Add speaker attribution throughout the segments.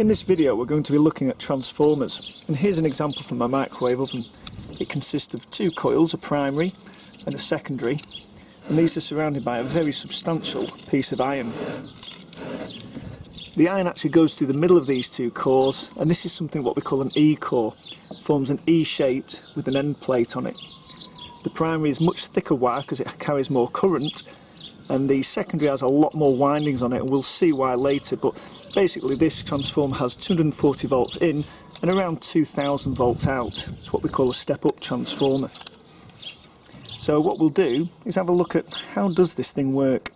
Speaker 1: In this video we're going to be looking at transformers, and here's an example from my microwave oven. It consists of two coils, a primary and a secondary, and these are surrounded by a very substantial piece of iron. The iron actually goes through the middle of these two cores, and this is something what we call an E-core. It forms an E-shaped with an end plate on it. The primary is much thicker wire because it carries more current, and the secondary has a lot more windings on it, and we'll see why later. But basically this transformer has 240 volts in and around 2000 volts out. It's what we call a step-up transformer. So what we'll do is have a look at how does this thing work.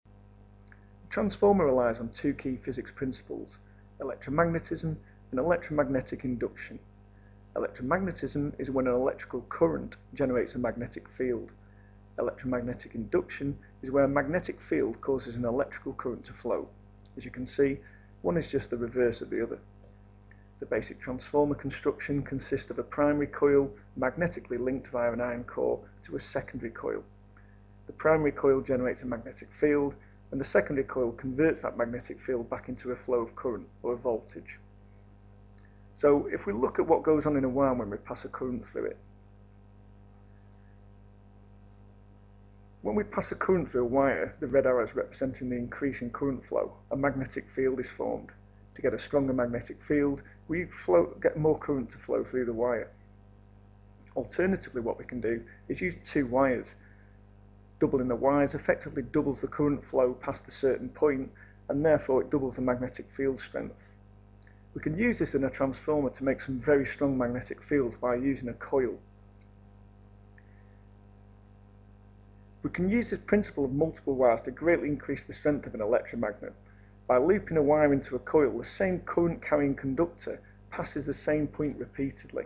Speaker 1: A transformer relies on two key physics principles: electromagnetism and electromagnetic induction. Electromagnetism is when an electrical current generates a magnetic field. Electromagnetic induction is where a magnetic field causes an electrical current to flow. As you can see, one is just the reverse of the other. The basic transformer construction consists of a primary coil magnetically linked via an iron core to a secondary coil. The primary coil generates a magnetic field, and the secondary coil converts that magnetic field back into a flow of current or a voltage. So if we look at what goes on in a wire when we pass a current through it. When we pass a current through a wire, the red arrows representing the increase in current flow, a magnetic field is formed. To get a stronger magnetic field, we get more current to flow through the wire. Alternatively, what we can do is use two wires. Doubling the wires effectively doubles the current flow past a certain point, and therefore it doubles the magnetic field strength. We can use this in a transformer to make some very strong magnetic fields by using a coil. We can use this principle of multiple wires to greatly increase the strength of an electromagnet. By looping a wire into a coil, the same current carrying conductor passes the same point repeatedly.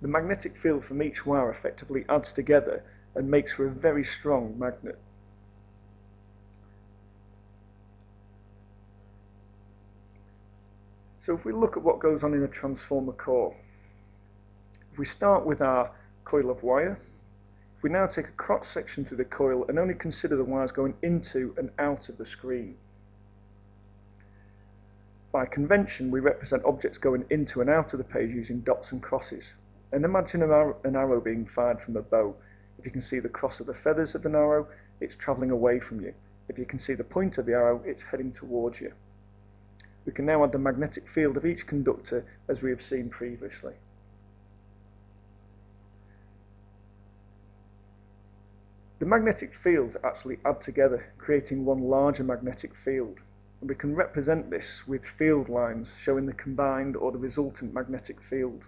Speaker 1: The magnetic field from each wire effectively adds together and makes for a very strong magnet. So if we look at what goes on in a transformer core, if we start with our coil of wire, if we now take a cross section through the coil and only consider the wires going into and out of the screen. By convention, we represent objects going into and out of the page using dots and crosses. And imagine an arrow being fired from a bow. If you can see the cross of the feathers of an arrow, it's travelling away from you. If you can see the point of the arrow, it's heading towards you. We can now add the magnetic field of each conductor as we have seen previously. The magnetic fields actually add together, creating one larger magnetic field, and we can represent this with field lines showing the combined or the resultant magnetic field.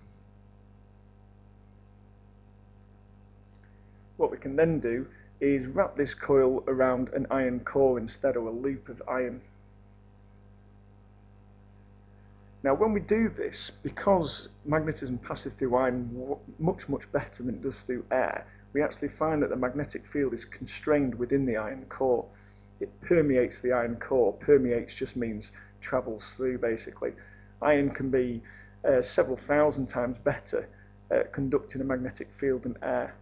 Speaker 1: What we can then do is wrap this coil around an iron core instead, or a loop of iron. Now when we do this, because magnetism passes through iron much better than it does through air, we actually find that the magnetic field is constrained within the iron core. It permeates the iron core. Permeates just means travels through, basically. Iron can be several thousand times better at conducting a magnetic field than air.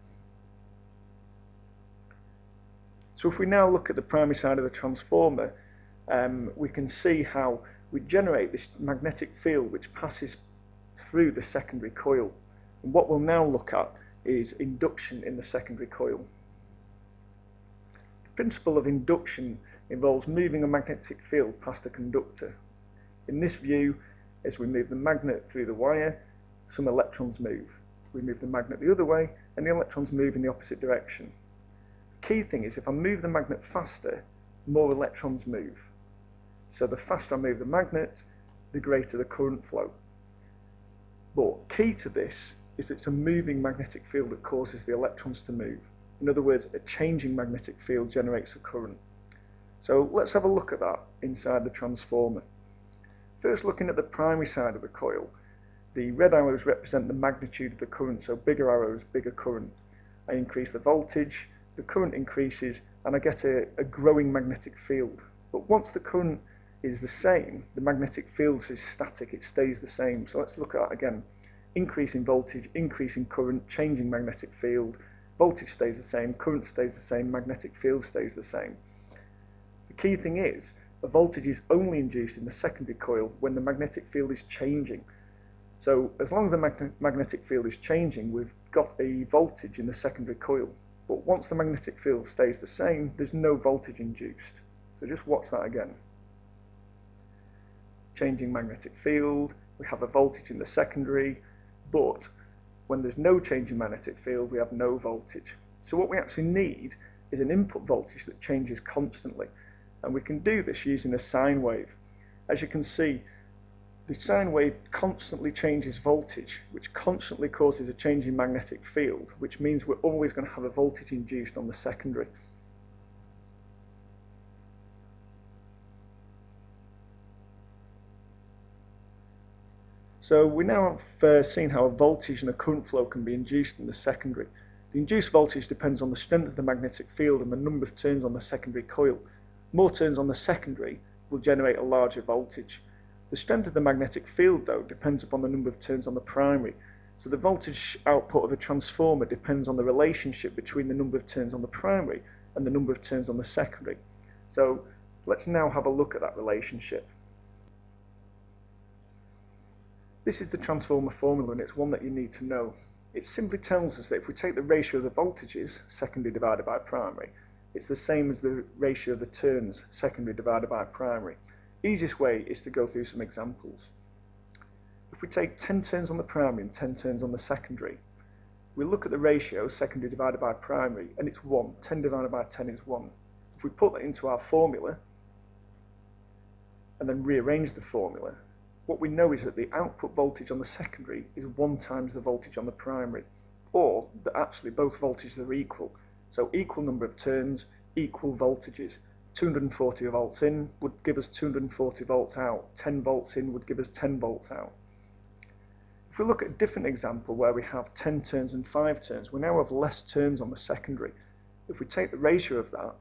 Speaker 1: So if we now look at the primary side of the transformer, we can see how we generate this magnetic field which passes through the secondary coil. And what we'll now look at is induction in the secondary coil. The principle of induction involves moving a magnetic field past a conductor. In this view, as we move the magnet through the wire, some electrons move. We move the magnet the other way, and the electrons move in the opposite direction. The key thing is, if I move the magnet faster, more electrons move. So the faster I move the magnet, the greater the current flow. But key to this is that it's a moving magnetic field that causes the electrons to move. In other words, a changing magnetic field generates a current. So let's have a look at that inside the transformer. First, looking at the primary side of the coil, the red arrows represent the magnitude of the current, so bigger arrows, bigger current. I increase the voltage, the current increases, and I get a growing magnetic field. But once the current is the same, the magnetic field is static, it stays the same. So let's look at that again. Increasing voltage, increasing current, changing magnetic field, Voltage stays the same, current stays the same, magnetic field stays the same. The key thing is, a voltage is only induced in the secondary coil when the magnetic field is changing. So as long as the magnetic field is changing, we've got a voltage in the secondary coil. But once the magnetic field stays the same, there's no voltage induced. So just watch that again. Changing magnetic field, we have a voltage in the secondary, but when there's no change in magnetic field, we have no voltage. So what we actually need is an input voltage that changes constantly. And we can do this using a sine wave. As you can see, the sine wave constantly changes voltage, which constantly causes a change in magnetic field, which means we're always going to have a voltage induced on the secondary. So we now have seen how a voltage and a current flow can be induced in the secondary. The induced voltage depends on the strength of the magnetic field and the number of turns on the secondary coil. More turns on the secondary will generate a larger voltage. The strength of the magnetic field, though, depends upon the number of turns on the primary. So the voltage output of a transformer depends on the relationship between the number of turns on the primary and the number of turns on the secondary. So let's now have a look at that relationship. This is the transformer formula, and it's one that you need to know. It simply tells us that if we take the ratio of the voltages, secondary divided by primary, it's the same as the ratio of the turns, secondary divided by primary. Easiest way is to go through some examples. If we take 10 turns on the primary and 10 turns on the secondary, we look at the ratio, secondary divided by primary, and it's 1. 10 divided by 10 is 1. If we put that into our formula, and then rearrange the formula, what we know is that the output voltage on the secondary is 1 times the voltage on the primary, or that actually both voltages are equal. So equal number of turns, equal voltages. 240 volts in would give us 240 volts out. 10 volts in would give us 10 volts out. If we look at a different example where we have 10 turns and 5 turns, we now have less turns on the secondary. If we take the ratio of that,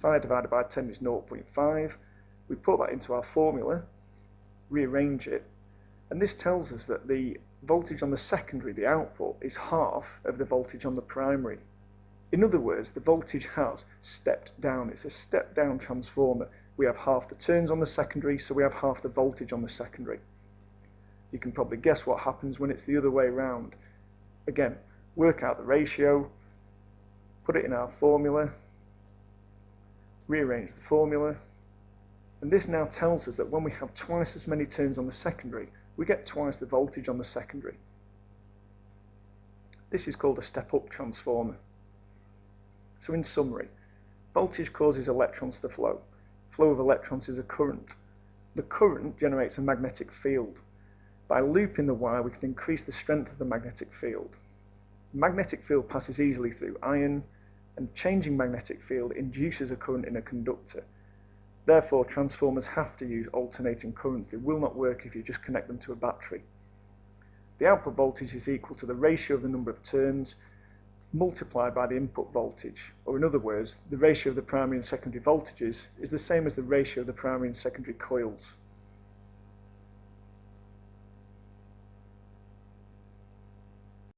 Speaker 1: 5 divided by 10 is 0.5. We put that into our formula, rearrange it, and this tells us that the voltage on the secondary, the output, is half of the voltage on the primary. In other words, the voltage has stepped down. It's a step down transformer. We have half the turns on the secondary, so we have half the voltage on the secondary. You can probably guess what happens when it's the other way around. Again, work out the ratio, put it in our formula, rearrange the formula, and this now tells us that when we have twice as many turns on the secondary, we get twice the voltage on the secondary. This is called a step-up transformer. So in summary, voltage causes electrons to flow. Flow of electrons is a current. The current generates a magnetic field. By looping the wire, we can increase the strength of the magnetic field. The magnetic field passes easily through iron, and changing magnetic field induces a current in a conductor. Therefore, transformers have to use alternating currents. They will not work if you just connect them to a battery. The output voltage is equal to the ratio of the number of turns multiplied by the input voltage, or in other words, the ratio of the primary and secondary voltages is the same as the ratio of the primary and secondary coils.